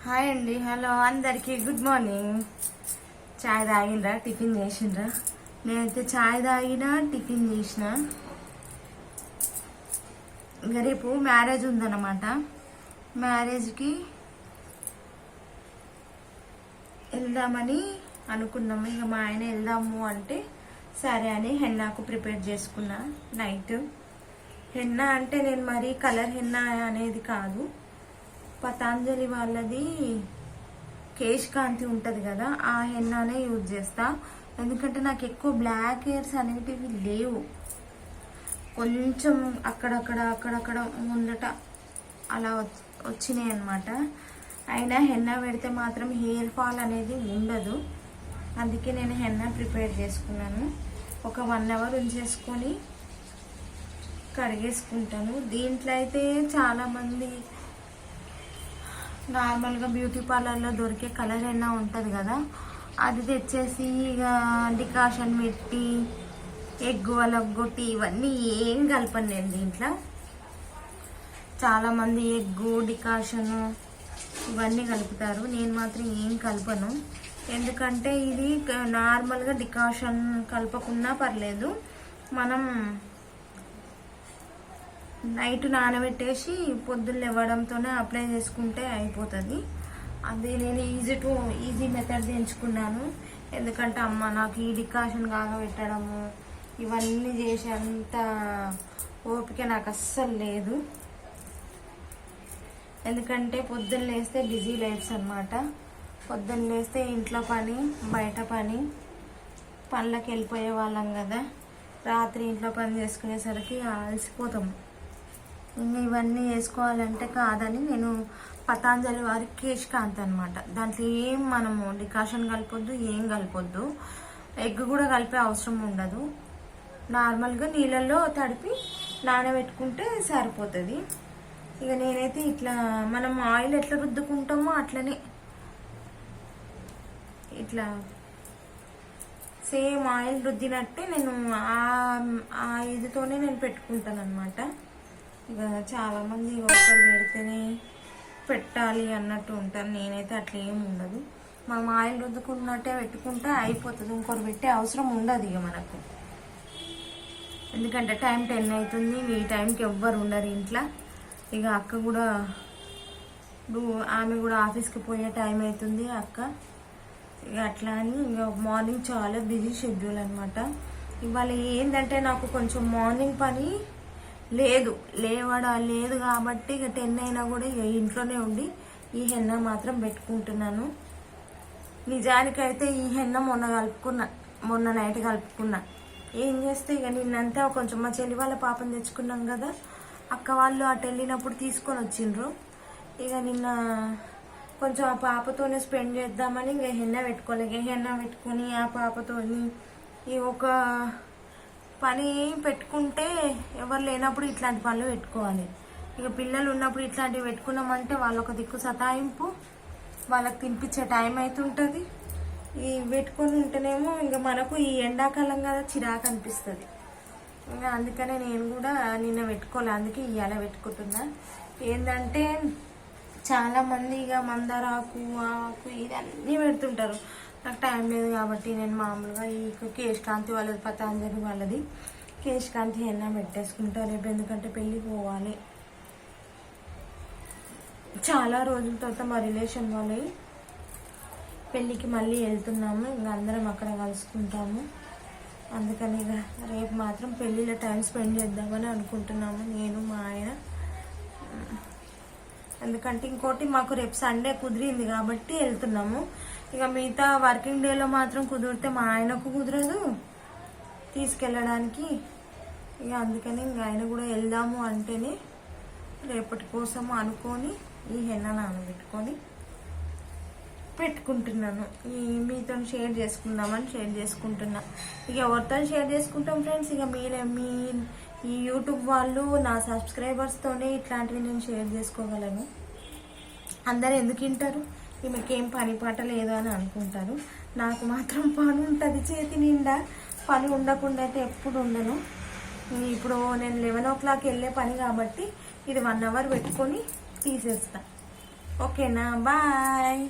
Hi అండి, hello అందరికీ good morning. చాయ్ తాగిండ్రా, tiffin చేసిండ్రా? నేనైతే చాయ్ తాగినా, టిఫిన్ చేసిన. ఇంకా రేపు మ్యారేజ్ ఉందన్నమాట. మ్యారేజ్కి వెళ్దామని అనుకున్నాము. ఇక మా ఆయన వెళ్దాము అంటే సరే అని హెన్నాకు ప్రిపేర్ చేసుకున్నా. నైట్ హెన్నా అంటే నేను మరీ కలర్ హెన్నా అనేది కాదు, పతాంజలి వాళ్ళది కేశ్ కాంతి ఉంటుంది కదా, ఆ హెన్నానే యూజ్ చేస్తా. ఎందుకంటే నాకు ఎక్కువ బ్లాక్ హెయిర్స్ అనేటివి లేవు, కొంచెం అక్కడక్కడ ముందట అలా వచ్చినాయి అన్నమాట. అయినా హెన్నా పెడితే మాత్రం హెయిర్ ఫాల్ అనేది ఉండదు. అందుకే నేను హెన్నా ప్రిపేర్ చేసుకున్నాను. ఒక 1 అవర్ ఉంచేసుకొని కడిగేసుకుంటాను. దీంట్లో అయితే చాలామంది నార్మల్గా బ్యూటీ పార్లర్లో దొరికే కలర్ హెన్నా ఉంటుంది కదా, అది తెచ్చేసి ఇక డికాషన్ పెట్టి ఎగ్గు అలగొట్టి ఇవన్నీ ఏం కలపను నేను దీంట్లో. చాలామంది ఎగ్గు డికాషను ఇవన్నీ కలుపుతారు, నేను మాత్రం ఏం కలపను. ఎందుకంటే ఇది నార్మల్గా డికాషన్ కలపకున్నా పర్లేదు, మనం నైట్ నానబెట్టేసి పొద్దున్న ఇవ్వడంతోనే అప్లై చేసుకుంటే అయిపోతుంది. అది నేను ఈజీ మెథడ్ ఎంచుకున్నాను. ఎందుకంటే అమ్మ నాకు ఈ డికాషన్ కాగబెట్టడము ఇవన్నీ చేసేంత ఓపిక నాకు అస్సలు లేదు. ఎందుకంటే పొద్దున్న లేస్తే బిజీ లైఫ్స్ అనమాట. పొద్దున్న లేస్తే ఇంట్లో పని, బయట పని, పనులకు వెళ్ళిపోయే వాళ్ళం కదా. రాత్రి ఇంట్లో పని చేసుకునేసరికి అలసిపోతాము. ఇంకా ఇవన్నీ వేసుకోవాలంటే కాదని నేను పతాంజలి వారి కేశ్ కాంతి అనమాట. దాంట్లో ఏం మనము డికాషన్ కలపొద్దు, ఏం కలపొద్దు, ఎగ్ కూడా కలిపే అవసరం ఉండదు. నార్మల్గా నీళ్ళల్లో తడిపి నానబెట్టుకుంటే సరిపోతుంది. ఇక నేనైతే ఇట్లా మనం ఆయిల్ ఎట్లా రుద్దుకుంటామో అట్లనే ఇట్లా సేమ్ ఆయిల్ రుద్దినట్టే నేను ఆ ఇదితోనే నేను పెట్టుకుంటాను అనమాట. ఇక చాలామంది ఒక్కరు పెడితేనే పెట్టాలి అన్నట్టు ఉంటారు, నేనైతే అట్లా ఏమి ఉండదు. మనం ఆయిల్ రుద్దుకున్నట్టే పెట్టుకుంటే అయిపోతుంది, ఇంకొకరు పెట్టే అవసరం ఉండదు ఇక మనకు. ఎందుకంటే టైం 10 అవుతుంది, ఈ టైంకి ఎవ్వరు ఉండరు ఇంట్లో. ఇక అక్క కూడా ఆమె కూడా ఆఫీస్కి పోయే టైం అవుతుంది అక్క. ఇక అట్లా అని ఇక మార్నింగ్ చాలా బిజీ షెడ్యూల్ అనమాట. ఇవాళ ఏంటంటే నాకు కొంచెం మార్నింగ్ పని లేదు కాబట్టి ఇక 10 అయినా కూడా ఇక ఇంట్లోనే ఉండి ఈ హెన్నా మాత్రం పెట్టుకుంటున్నాను. నిజానికైతే ఈ హెన్నా మొన్న నైట్ కలుపుకున్నా. ఏం చేస్తే ఇక నిన్నంతా కొంచెం మా చెల్లి వాళ్ళ పాపను తెచ్చుకున్నాం కదా, అక్క వాళ్ళు అటు వెళ్ళినప్పుడు తీసుకొని వచ్చిండ్రు. ఇక నిన్న కొంచెం ఆ పాపతోనే స్పెండ్ చేద్దామని ఇక హెన్నా పెట్టుకోలేక హెన్నా పెట్టుకొని ఆ పాపతోని ఈ ఒక పని పెట్టుకుంటే ఎవరు లేనప్పుడు ఇట్లాంటి పనులు పెట్టుకోవాలి. ఇక పిల్లలు ఉన్నప్పుడు ఇట్లాంటివి పెట్టుకున్నామంటే వాళ్ళొక దిక్కు సతాయింపు, వాళ్ళకి తినిపించే టైం అవుతుంటుంది. ఈ పెట్టుకొని ఉంటేనేమో ఇంకా మనకు ఈ ఎండాకాలం కదా చిరాకు అనిపిస్తుంది. ఇంకా అందుకనే నేను కూడా నిన్న పెట్టుకోలే, అందుకే ఇవాళ పెట్టుకుంటున్నా. ఏంటంటే చాలామంది ఇక మందారాకు ఆకు ఇవన్నీ పెడుతుంటారు, నాకు టైం లేదు కాబట్టి నేను మామూలుగా ఈ కేశ్ కాంతి వాళ్ళది, పతాంజలి వాళ్ళది కేశ్ కాంతి హెన్నా పెట్టేసుకుంటా రేపు. ఎందుకంటే పెళ్ళి పోవాలి, చాలా రోజుల తర్వాత మా రిలేషన్ వాళ్ళవి పెళ్ళికి మళ్ళీ వెళ్తున్నాము. ఇంకా అందరం అక్కడ కలుసుకుంటాము. అందుకని ఇక రేపు మాత్రం పెళ్ళిలో టైం స్పెండ్ చేద్దామని అనుకుంటున్నాము నేను మా ఆయన. ఎందుకంటే ఇంకోటి మాకు రేపు సండే కుదిరింది కాబట్టి వెళ్తున్నాము. ఇక మిగతా వర్కింగ్ డేలో మాత్రం కుదిరితే మా ఆయనకు కుదరదు తీసుకెళ్ళడానికి. ఇక అందుకని ఇంక ఆయన కూడా వెళ్దాము అంటేనే రేపటి కోసం అనుకొని ఈ హెన్నా నానబెట్టుకొని పెట్టుకుంటున్నాను. మీతో షేర్ చేసుకుంటున్నా. ఇక ఎవరితో షేర్ చేసుకుంటాం ఫ్రెండ్స్, ఇక మీ ఈ యూట్యూబ్ వాళ్ళు నా సబ్స్క్రైబర్స్తోనే ఇట్లాంటివి నేను షేర్ చేసుకోగలను. అందరు ఎందుకు వింటారు, ఈమెకేం పని పాట లేదు అని అనుకుంటారు. నాకు మాత్రం పని ఉంటుంది చేతి నిండా, పని ఉండకుండా అయితే ఎప్పుడు ఉండను. ఇప్పుడు నేను 11 o'clock వెళ్ళే పని కాబట్టి ఇది 1 hour పెట్టుకొని తీసేస్తా. ఓకేనా? బాయ్.